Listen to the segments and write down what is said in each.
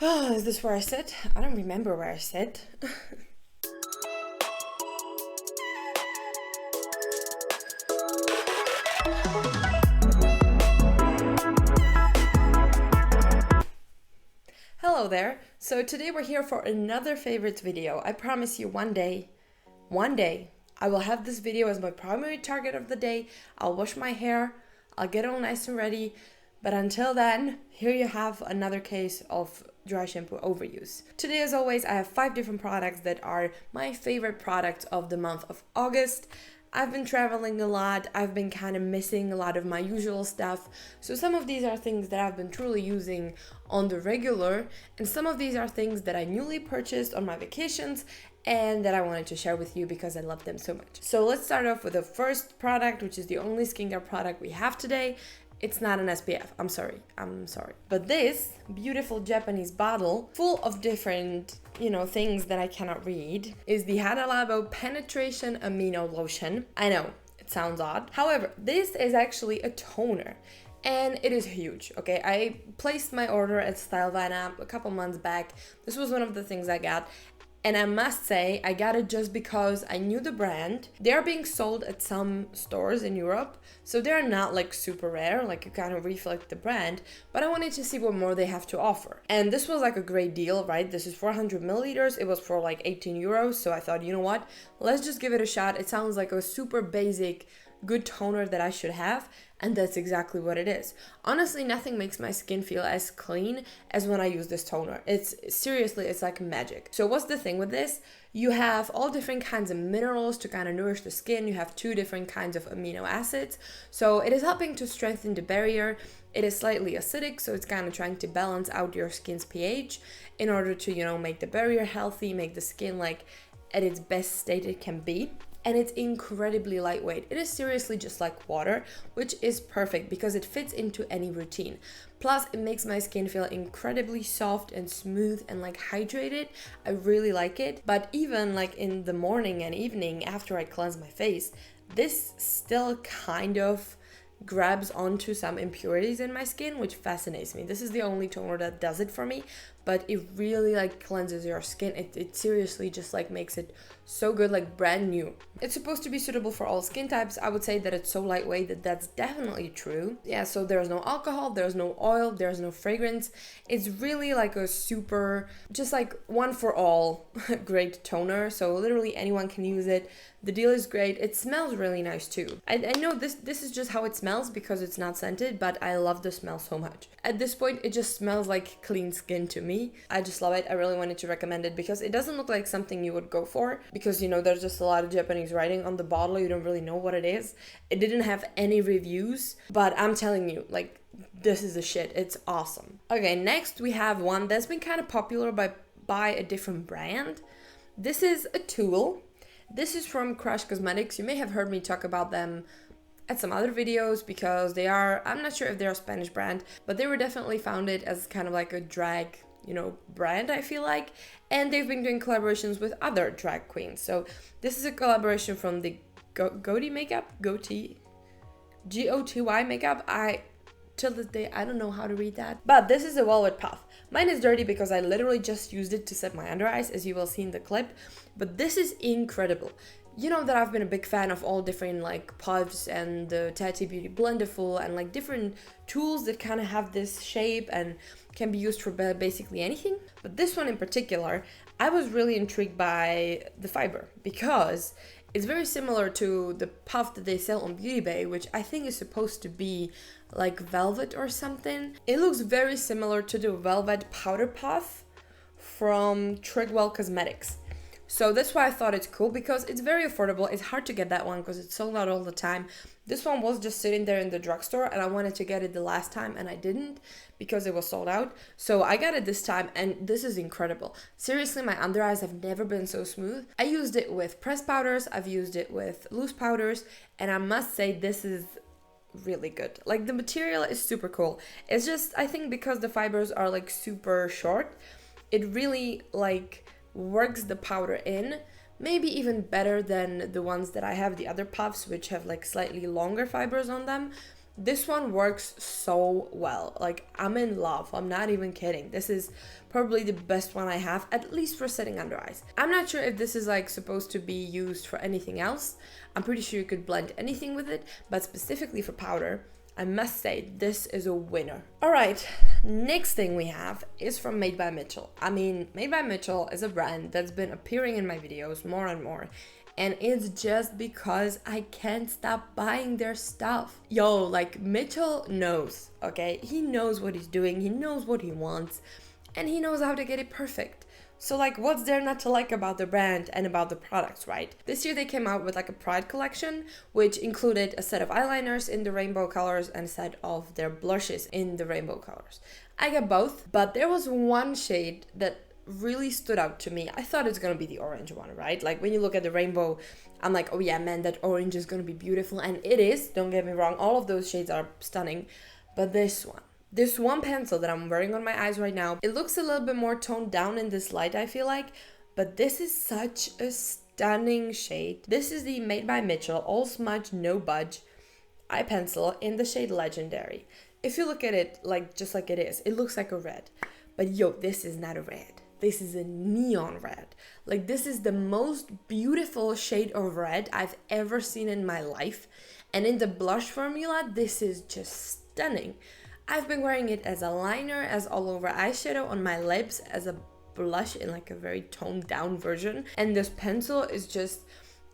Oh, is this where I sit? I don't remember where I sit. Hello there. So today we're here for another favorites video. I promise you one day, I will have this video as my primary target of the day. I'll wash my hair, I'll get all nice and ready. But until then, here you have another case of dry shampoo overuse. Today, as always, I have 5 different products that are my favorite products of the month of August. I've been traveling a lot, I've been kind of missing a lot of my usual stuff, so some of these are things that I've been truly using on the regular, and some of these are things that I newly purchased on my vacations and that I wanted to share with you because I love them so much. So let's start off with the first product, which is the only skincare product we have today. It's not an SPF, I'm sorry. But this beautiful Japanese bottle, full of different, things that I cannot read, is the Hada Labo Penetration Amino Lotion. I know, it sounds odd. However, this is actually a toner. And it is huge, okay? I placed my order at Stylevana a couple months back. This was one of the things I got. And I must say, I got it just because I knew the brand. They are being sold at some stores in Europe, so they're not like super rare, like you kind of reflect the brand, but I wanted to see what more they have to offer. And this was like a great deal, right? This is 400 milliliters. It was for like 18 euros. So I thought, you know what? Let's just give it a shot. It sounds like a super basic, good toner that I should have. And that's exactly what it is. Honestly, nothing makes my skin feel as clean as when I use this toner. It's like magic. So what's the thing with this? You have all different kinds of minerals to kind of nourish the skin. You have 2 different kinds of amino acids. So it is helping to strengthen the barrier. It is slightly acidic, so it's kind of trying to balance out your skin's pH in order to, make the barrier healthy, make the skin like at its best state it can be. And it's incredibly lightweight. It is seriously just like water, which is perfect because it fits into any routine. Plus, it makes my skin feel incredibly soft and smooth and like hydrated. I really like it. But even like in the morning and evening after I cleanse my face, this still kind of grabs onto some impurities in my skin, which fascinates me. This is the only toner that does it for me, but it really like cleanses your skin. It seriously just like makes it so good, like brand new. It's supposed to be suitable for all skin types. I would say that it's so lightweight that that's definitely true. Yeah, so there's no alcohol, there's no oil, there's no fragrance. It's really like a super, just like one for all great toner. So literally anyone can use it. The deal is great. It smells really nice too. I know this is just how it smells because it's not scented, but I love the smell so much. At this point, it just smells like clean skin to me. I just love it. I really wanted to recommend it because it doesn't look like something you would go for because, there's just a lot of Japanese writing on the bottle. You don't really know what it is. It didn't have any reviews, but I'm telling you, like, this is the shit. It's awesome. Okay, next we have one that's been kind of popular by a different brand. This is a tool. This is from Krash Kosmetics. You may have heard me talk about them at some other videos because I'm not sure if they're a Spanish brand, but they were definitely founded as kind of like a drag, brand, I feel like. And they've been doing collaborations with other drag queens. So this is a collaboration from the GOTY makeup, GOTY makeup. Till this day, I don't know how to read that. But this is a velvet puff. Mine is dirty because I literally just used it to set my under eyes, as you will see in the clip. But this is incredible. You know that I've been a big fan of all different like puffs and the Tati Beauty Blenderful and like different tools that kind of have this shape and can be used for basically anything. But this one in particular, I was really intrigued by the fiber because it's very similar to the puff that they sell on Beauty Bay, which I think is supposed to be like velvet or something. It looks very similar to the velvet powder puff from Trigwell Cosmetics. So that's why I thought it's cool because it's very affordable. It's hard to get that one because it's sold out all the time. This one was just sitting there in the drugstore and I wanted to get it the last time and I didn't because it was sold out. So I got it this time and this is incredible. Seriously, my under eyes have never been so smooth. I used it with pressed powders, I've used it with loose powders, and I must say this is really good. Like the material is super cool. It's just, I think because the fibers are like super short, it really like works the powder in, maybe even better than the ones that I have, the other puffs, which have like slightly longer fibers on them. This one works so well. Like, I'm in love. I'm not even kidding. This is probably the best one I have, at least for setting under eyes. I'm not sure if this is like supposed to be used for anything else. I'm pretty sure you could blend anything with it, but specifically for powder, I must say this is a winner. All right, next thing we have is from Made by Mitchell. I mean, Made by Mitchell is a brand that's been appearing in my videos more and more. And it's just because I can't stop buying their stuff. Yo, like, Mitchell knows, okay? He knows what he's doing, he knows what he wants, and he knows how to get it perfect. So like, what's there not to like about the brand and about the products, right? This year they came out with like a Pride collection, which included a set of eyeliners in the rainbow colors and a set of their blushes in the rainbow colors. I got both, but there was one shade that really stood out to me. I thought it's gonna be the orange one, right? Like, when you look at the rainbow, I'm like, oh yeah, man, that orange is gonna be beautiful. And it is, don't get me wrong, all of those shades are stunning. But this one pencil that I'm wearing on my eyes right now, it looks a little bit more toned down in this light, I feel like. But this is such a stunning shade. This is the Made by Mitchell All Smudge No Budge eye pencil in the shade Legendary. If you look at it like just like it is, it looks like a red. But yo, this is not a red. This is a neon red. Like, this is the most beautiful shade of red I've ever seen in my life. And in the blush formula, this is just stunning. I've been wearing it as a liner, as all over eyeshadow on my lips, as a blush in like a very toned down version. And this pencil is just,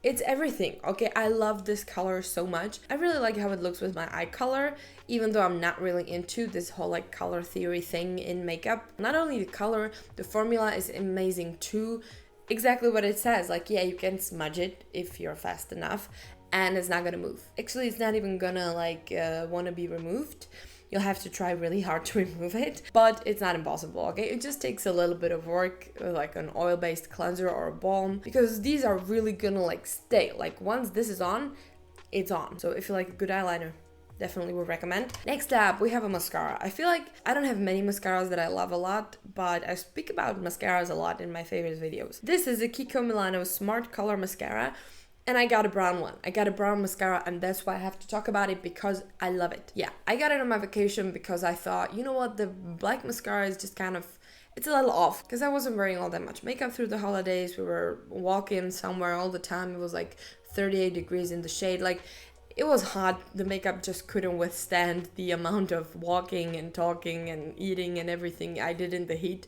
it's everything. Okay, I love this color so much. I really like how it looks with my eye color, even though I'm not really into this whole like color theory thing in makeup. Not only the color, the formula is amazing too. Exactly what it says. Like, yeah, you can smudge it if you're fast enough and it's not gonna move. Actually, it's not even gonna like wanna be removed. You'll have to try really hard to remove it, but it's not impossible, okay? It just takes a little bit of work, like an oil-based cleanser or a balm, because these are really gonna like stay. Like, once this is on, it's on. So if you like a good eyeliner, definitely would recommend. Next up, we have a mascara. I feel like I don't have many mascaras that I love a lot, but I speak about mascaras a lot in my favorite videos. This is a Kiko Milano Smart Color Mascara. And I got a brown one. I got a brown mascara, and that's why I have to talk about it, because I love it. Yeah, I got it on my vacation because I thought, you know what, the black mascara is just kind of, it's a little off, because I wasn't wearing all that much makeup through the holidays. We were walking somewhere all the time. It was like 38 degrees in the shade. Like, it was hot. The makeup just couldn't withstand the amount of walking and talking and eating and everything I did in the heat.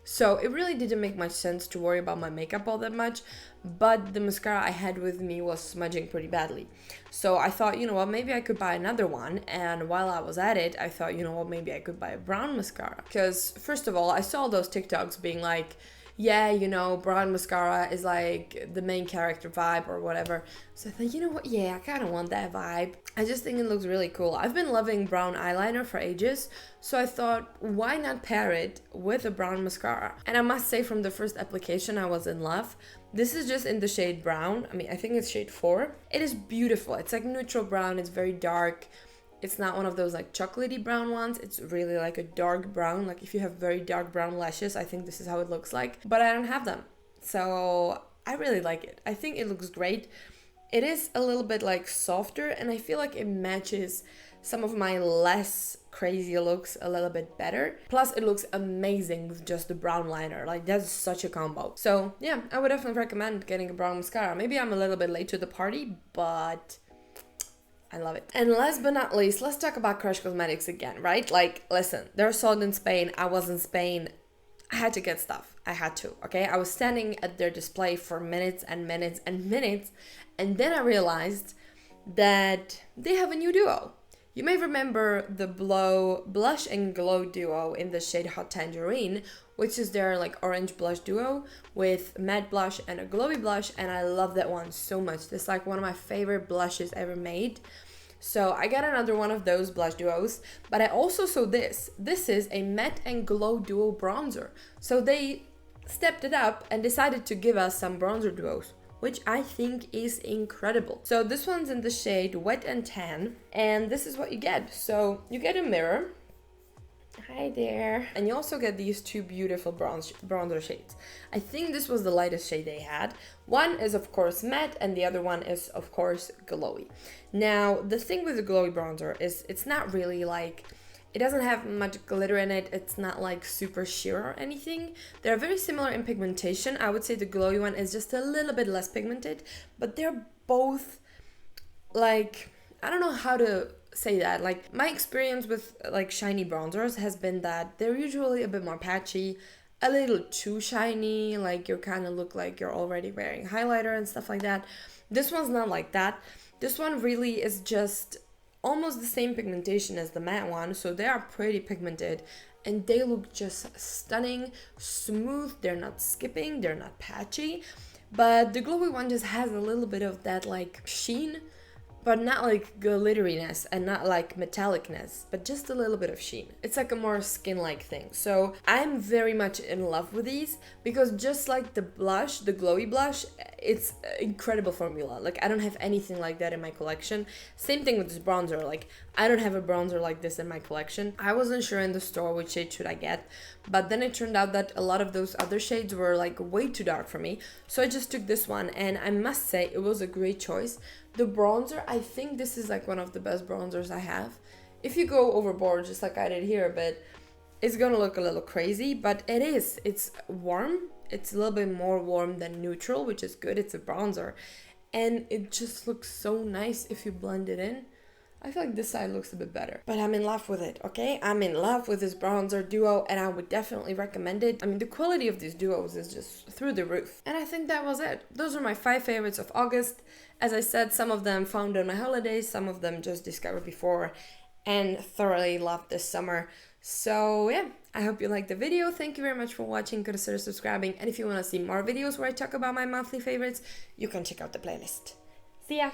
So it really didn't make much sense to worry about my makeup all that much, but the mascara I had with me was smudging pretty badly. So I thought, you know what, maybe I could buy another one. And while I was at it, I thought, you know what, maybe I could buy a brown mascara. Because first of all, I saw those TikToks being like, yeah, you know, brown mascara is like the main character vibe or whatever. So I thought, you know what, yeah, I kind of want that vibe. I just think it looks really cool. I've been loving brown eyeliner for ages, so I thought, why not pair it with a brown mascara? And I must say, from the first application, I was in love. This is just in the shade brown. I mean, I think it's shade 4. It is beautiful. It's like neutral brown. It's very dark. It's not one of those like chocolatey brown ones. It's really like a dark brown. Like, if you have very dark brown lashes, I think this is how it looks like. But I don't have them. So I really like it. I think it looks great. It is a little bit like softer, and I feel like it matches some of my less crazy looks a little bit better. Plus, it looks amazing with just the brown liner. Like, that's such a combo. So yeah, I would definitely recommend getting a brown mascara. Maybe I'm a little bit late to the party, but I love it. And last but not least, let's talk about Krash Kosmetics again, right? Like, listen, they're sold in Spain. I was in Spain. I had to get stuff. I had to, okay? I was standing at their display for minutes and minutes and minutes, and then I realized that they have a new duo. You may remember the Blush and Glow duo in the shade Hot Tangerine, which is their like orange blush duo with matte blush and a glowy blush, and I love that one so much. It's like one of my favorite blushes ever made. So I got another one of those blush duos, but I also saw this. This is a matte and glow duo bronzer. So they stepped it up and decided to give us some bronzer duos, which I think is incredible. So this one's in the shade Wet and Tan, and this is what you get. So you get a mirror, Hi there. And you also get these two beautiful bronzer shades. I think this was the lightest shade they had. One is of course matte and the other one is of course glowy. Now the thing with the glowy bronzer is it's not really like, it doesn't have much glitter in it. It's not like super sheer or anything. They're very similar in pigmentation. I would say the glowy one is just a little bit less pigmented, but they're both like, I don't know how to say that. Like my experience with like shiny bronzers has been that they're usually a bit more patchy, a little too shiny, like you kind of look like you're already wearing highlighter and stuff like that. This one's not like that. This one really is just almost the same pigmentation as the matte one, so they are pretty pigmented and they look just stunning, smooth. They're not skipping, they're not patchy, but the glowy one just has a little bit of that like sheen, but not like glitteriness and not like metallicness, but just a little bit of sheen. It's like a more skin-like thing. So I'm very much in love with these because just like the blush, the glowy blush, it's incredible formula. Like I don't have anything like that in my collection. Same thing with this bronzer. Like I don't have a bronzer like this in my collection. I wasn't sure in the store which shade should I get, but then it turned out that a lot of those other shades were like way too dark for me. So I just took this one and I must say it was a great choice. The bronzer, I think this is like one of the best bronzers I have. If you go overboard just like I did here, but it's gonna look a little crazy, but it is. It's warm. It's a little bit more warm than neutral, which is good. It's a bronzer. And it just looks so nice if you blend it in. I feel like this side looks a bit better, but I'm in love with it, okay? I'm in love with this bronzer duo and I would definitely recommend it. I mean, the quality of these duos is just through the roof. And I think that was it. Those are my 5 favorites of August. As I said, some of them found on my holidays, some of them just discovered before and thoroughly loved this summer. So yeah, I hope you liked the video. Thank you very much for watching. Consider subscribing. And if you want to see more videos where I talk about my monthly favorites, you can check out the playlist. See ya!